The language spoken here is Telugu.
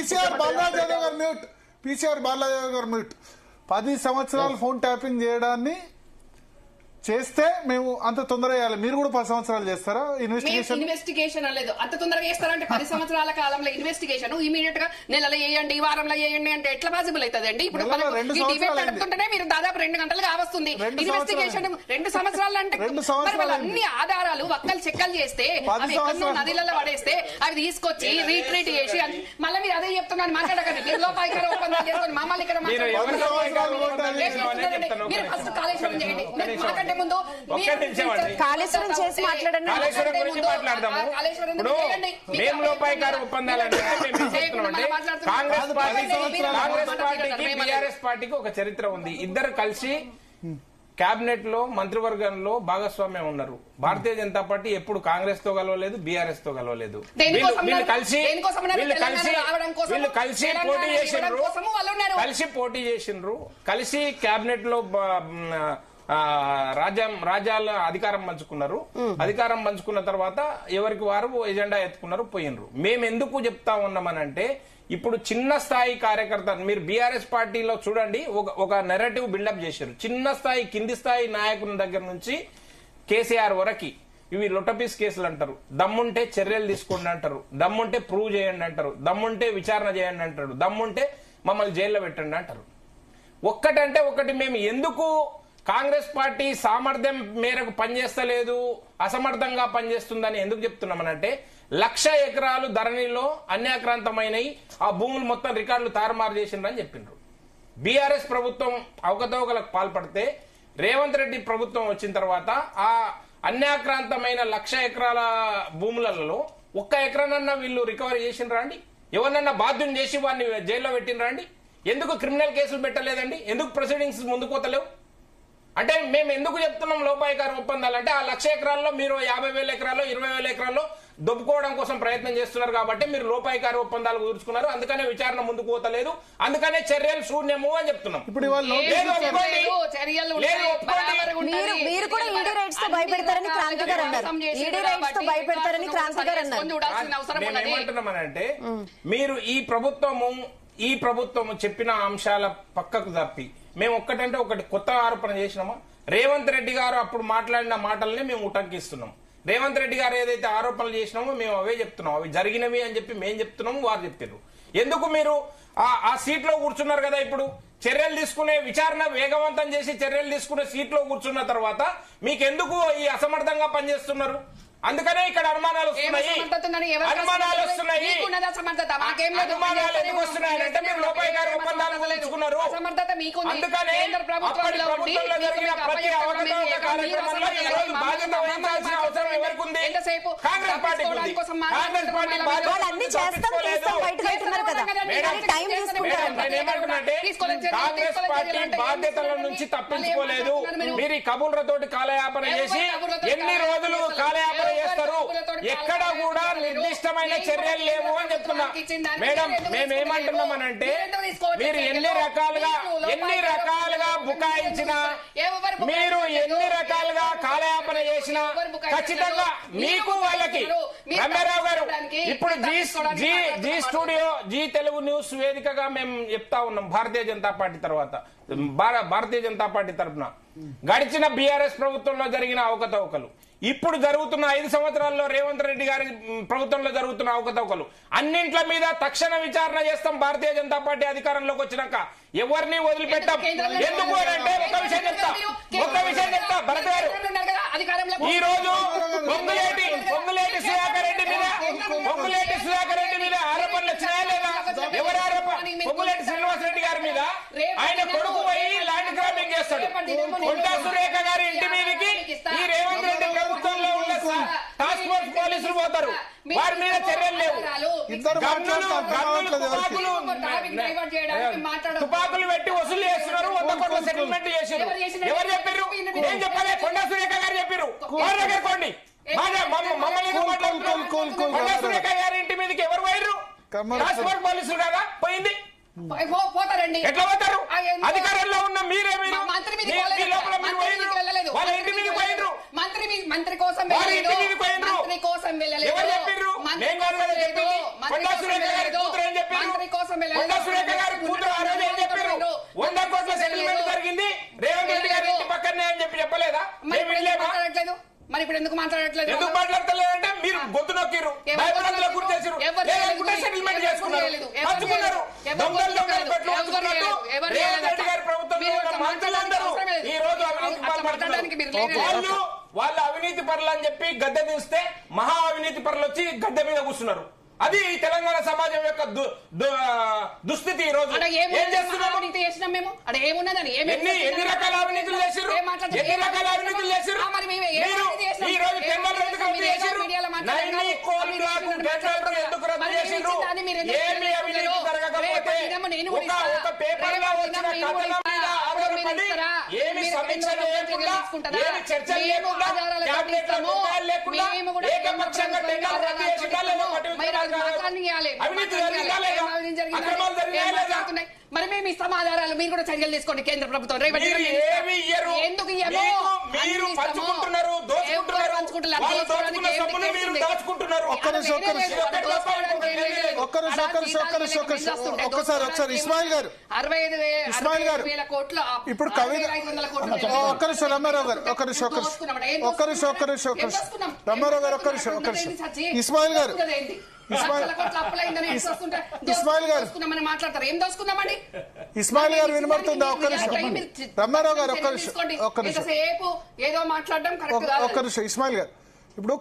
పీసీఆర్ బాలరాజ్ యాదవ్ గారు మ్యూట్. పీసీఆర్ బాలరాజ్ యాదవ్ గారు మ్యూట్. 10 సంవత్సరాలు ఫోన్ ట్యాపింగ్ చేయడాన్ని చేస్తే మేము అంత తొందరగా చేయాలి. మీరు కూడా 10 సంవత్సరాలు చేస్తారా ఇన్వెస్టిగేషన్? లేదు, అంత తొందరగా చేస్తారంటే 10 సంవత్సరాల కాలంలో ఇన్వెస్టిగేషన్ ఇమీడియట్ గా నెలలో చేయండి, వారంలో చేయండి అంటే ఎట్లా పాసిబుల్ అవుతుంది అండి? ఇప్పుడు డిబేట్ నడుపుతుంటేనే మీరు దాదాపు 2 గంటలు కావస్తుంది. ఇన్వెస్టిగేషన్ 2 సంవత్సరాలు అంటే అన్ని ఆధారాలు వక్కలు చెక్కలు చేస్తే అవి ఎక్కడో నదిలలో పడేస్తే అవి తీసుకొచ్చి రీట్రీట్ చేసి మళ్ళీ మీరు అదే చెప్తున్నాను మాట్లాడకండి. మీరు లోపాయికార ఒప్పందం చేసుకొని మమ్మల్ని ఇక్కడ మీరు ఫస్ట్ కాళేశ్వరం చేయండి. మాట్లాడే ముందు కాళేశ్వరం చేసి మాట్లాడండి. కాళేశ్వరం గురించి మాట్లాడదాము. ఇప్పుడు మేము లోపాయికార ఒప్పందాలు అంటే కాంగ్రెస్ పార్టీకి బీఆర్ఎస్ పార్టీకి ఒక చరిత్ర ఉంది. ఇద్దరు కలిసి కేబినెట్ లో మంత్రివర్గంలో భాగస్వామ్యం ఉన్నారు. భారతీయ జనతా పార్టీ ఎప్పుడు కాంగ్రెస్ తో కలవలేదు, బీఆర్ఎస్ తో కలవలేదు. వీళ్ళు కలిసి పోటీ చేసిండ్రు, కలిసి కేబినెట్ లో రాజ్యాల అధికారం పంచుకున్నారు. అధికారం పంచుకున్న తర్వాత ఎవరికి వారు ఎజెండా ఎత్తుకున్నారు, పోయినరు. మేము ఎందుకు చెప్తా ఉన్నామనంటే ఇప్పుడు చిన్న స్థాయి కార్యకర్త మీరు బీఆర్ఎస్ పార్టీలో చూడండి, ఒక నెరేటివ్ బిల్డప్ చేశారు. చిన్న స్థాయి కింది స్థాయి నాయకుల దగ్గర నుంచి కేసీఆర్ వరకు ఇవి లొటపీస్ కేసులు అంటారు. దమ్ముంటే చర్యలు తీసుకోండి అంటారు, దమ్ముంటే ప్రూవ్ చేయండి అంటారు, దమ్ముంటే విచారణ చేయండి అంటారు, దమ్ముంటే మమ్మల్ని జైల్లో పెట్టండి అంటారు. ఒక్కటంటే ఒకటి, మేము ఎందుకు కాంగ్రెస్ పార్టీ సామర్థ్యం మేరకు పనిచేస్తలేదు, అసమర్థంగా పనిచేస్తుందని ఎందుకు చెప్తున్నామనంటే 1,00,000 ఎకరాలు ధరణిలో అన్యాక్రాంతమైనవి, ఆ భూములు మొత్తం రికార్డులు తారుమారు చేసిండ్రని చెప్పిండ్రు. బీఆర్ఎస్ ప్రభుత్వం అవకతవకలకు పాల్పడితే రేవంత్ రెడ్డి ప్రభుత్వం వచ్చిన తర్వాత ఆ అన్యాక్రాంతమైన 1,00,000 ఎకరాల భూములలో 1 ఎకరానన్నా వీళ్ళు రికవరీ చేసిండ్రా అండి? ఎవరినన్నా బాధ్యం చేసి వాడిని జైల్లో పెట్టినరా అండి? ఎందుకు క్రిమినల్ కేసులు పెట్టలేదండి? ఎందుకు ప్రొసీడింగ్స్ ముందుకు పోతలేవు? అంటే మేము ఎందుకు చెప్తున్నాం లోపాయికార ఒప్పందాలు అంటే ఆ 1,00,000 ఎకరాల్లో మీరు 50,000 ఎకరాల్లో 20,000 ఎకరాల్లో దొబ్బుకోవడం కోసం ప్రయత్నం చేస్తున్నారు కాబట్టి మీరు లోపాయికార ఒప్పందాలు కుదుర్చుకున్నారు. అందుకనే విచారణ ముందుకు పోతలేదు, అందుకనే చర్యలు శూన్యము అని చెప్తున్నాం. ఇప్పుడు మీరు కూడా ఈడీ రైట్స్ తో భయపెడతారని క్రాంతి గారు అన్నారు. ఈడీ రైట్స్ తో భయపెడతారని క్రాంతి గారు అన్నారు. మేమేమంటున్నామనంటే మీరు ఈ ప్రభుత్వము చెప్పిన అంశాల పక్కకు తప్పి మేము ఒక్కటంటే ఒకటి కొత్త ఆరోపణ చేసినామా? రేవంత్ రెడ్డి గారు అప్పుడు మాట్లాడిన మాటల్ని మేము ఉటంకిస్తున్నాం. రేవంత్ రెడ్డి గారు ఏదైతే ఆరోపణలు చేసినామో మేము అవే చెప్తున్నాం, అవి జరిగినవి అని చెప్పి మేము చెప్తున్నాము, వారు చెప్పారు. ఎందుకు మీరు ఆ సీట్ లో కూర్చున్నారు కదా? ఇప్పుడు చర్యలు తీసుకునే విచారణ వేగవంతం చేసి చర్యలు తీసుకునే సీట్ లో కూర్చున్న తర్వాత మీకెందుకు ఈ అసమర్థంగా పనిచేస్తున్నారు? అందుకనే ఇక్కడ అనుమానాలు వస్తున్నాయి. అంటే మీరు లోపాయికార ఒప్పందాలు కుదుర్చుకున్నారు. అందుకనే ప్రభుత్వంలో జరిగిన ప్రతి అవకతవక కార్యక్రమంలో ఈ రోజు బాధ్యత వహించాల్సిన అవసరం ఎవరికి ఉంది? కాంగ్రెస్ పార్టీకి ఉంది. కాంగ్రెస్ పార్టీ కాంగ్రెస్ పార్టీ బాధ్యతల నుంచి తప్పించుకోలేదు. మీరు ఈ కబుర్లతోటి కాలయాపన చేసి ఎన్ని రోజులు కాలయాపన చేస్తారు? ఎక్కడ కూడా నిర్దిష్టమైన చర్యలు లేవు అని చెప్తున్నా. మేడం, మేమేమంటున్నామనంటే మీరు ఎన్ని రకాలుగా బుకాయించినా, మీరు ఎన్ని రకాలుగా కాలయాపన చేసినా ఖచ్చితంగా మీకు వాళ్ళకి రమ్యారావు గారు ఇప్పుడు Zee studio, Zee Telugu news వేదికగా మేము చెప్తా ఉన్నాం. భారతీయ జనతా పార్టీ తరఫున గడిచిన బీఆర్ఎస్ ప్రభుత్వంలో జరిగిన అవకతవకలు, ఇప్పుడు జరుగుతున్న 5 సంవత్సరాల్లో రేవంత్ రెడ్డి గారి ప్రభుత్వంలో జరుగుతున్న అవకతవకలు అన్నింట్ల మీద తక్షణ విచారణ చేస్తాం. భారతీయ జనతా పార్టీ అధికారంలోకి వచ్చినాక ఎవరిని వదిలిపెట్టాం. ఎందుకు అంటే ఒక విషయం చెప్తా భరత్ గారు, ఈ రోజు పొంగులేటి సుధాకర్ రెడ్డి మీద ఆరోపణలు వచ్చినాయా లేదా? ఎవరు ఆరోపణ? పొంగులేటి శ్రీనివాసరెడ్డి గారి మీద. ఆయన కొడుకు పోయి ల్యాండ్ గ్రాబింగ్ చేస్తాడు. కొండా సురేఖ గారి ఇంటి మీదకి ఈ రేవంత్ రెడ్డి ప్రభుత్వంలో ఉన్న టాస్క్ ఫోర్స్ పోలీసులు పోతారు, వారి మీద చర్యలు లేవు. తుపాకులు పెట్టి వసూలు చేస్తున్నారు, 100 కోట్ల సెటిల్మెంట్ చేశారు. ఎవరు చెప్పారు? ఏం చెప్పాలి? కొండా సురేఖ గారు చెప్పారు. వారి దగ్గర కొండి కొండా సురేఖ గారి ఇంటి మీదకి ఎవరు పోయారు? టాస్క్ ఫోర్స్ పోలీసులు కదా పోయింది. పోతారండి. ఎట్లా పోతారు? అధికారంలో ఉన్న మీరే మంత్రి కోసం వెళ్ళలేదు. ఎందుకు మాట్లాడట్లేదు? ఎందుకు మాట్లాడతలేదంటే మీరు గొంతు నొక్కిరు, భయపడందులకు గురి చేసిరు, లేకుంటే సెటిల్మెంట్ చేసుకున్నారు, పంచుకున్నారు. దొంగలు దొంగలు పెట్లు పంచుకున్నట్టు రేవంత్ రెడ్డి గారి ప్రభుత్వంలో ఉన్న మంత్రులందరూ ఈ రోజు అవినీతి పాల్పడుతున్నారు. వాళ్ళ అవినీతి పరులు అని చెప్పి గద్దె దిస్తే మహా అవినీతి పరులు వచ్చి గద్దె మీద కూర్చున్నారు. అది తెలంగాణ సమాజం యొక్క దుస్థితి. ఈ రోజు ఏం చేస్తున్నాము? ఎన్ని రకాల అవినీతులు చేసిర్రు, ఎన్ని రకాల అవినీతులు చేసిర్రు. ఈ రోజు టెండర్లు ఎందుకు రద్దు చేసిర్రు? నైని కోల్ బ్లాక్ టెండర్లు ఎందుకు రద్దు చేసిర్రు? ఏమి అవినీతి జరగకపోతే ఒక పేపర్ లో వచ్చిన కథనం మీద ఆధారపడి ఏమి సమీక్ష లేకుండా, ఏమి చర్చ లేకుండా, క్యాబినెట్ లో నిర్ణయాలు లేకుండా ఏకపక్షంగా టెండర్లు రద్దు చేసినా లేదా అవినీతి జరిగిందా లేదా, అక్రమాలు జరిగినా లేదా? మరి మేము ఇస్తాం ఆధారాలు, మీరు కూడా చర్యలు తీసుకోండి. కేంద్ర ప్రభుత్వం ఏమి ఇయ్యరు, ఎందుకు మీరు పంచుకుంటున్నారు, దోచుకుంటున్నారు, వాళ్ళు దోచుకున్న సొమ్మును మీరు దాచుకుంటున్నారు. ఒక్కసారి ఇస్మాయిల్ గారు 65,000 కోట్ల ఇప్పుడు ఒక్కరిషం రామారావు గారు రామారావు గారు ఇస్మాయిల్ గారు మాట్లాడతారు. ఏం దోసుకుందామండి? ఇస్మాయిల్ గారు వినబడుతుందా? రామారావు గారు ఒక్కరిషం ఏదో మాట్లాడడం కరెక్ట్ కాదు. ఇస్మాయిల్ గారు ఇప్పుడు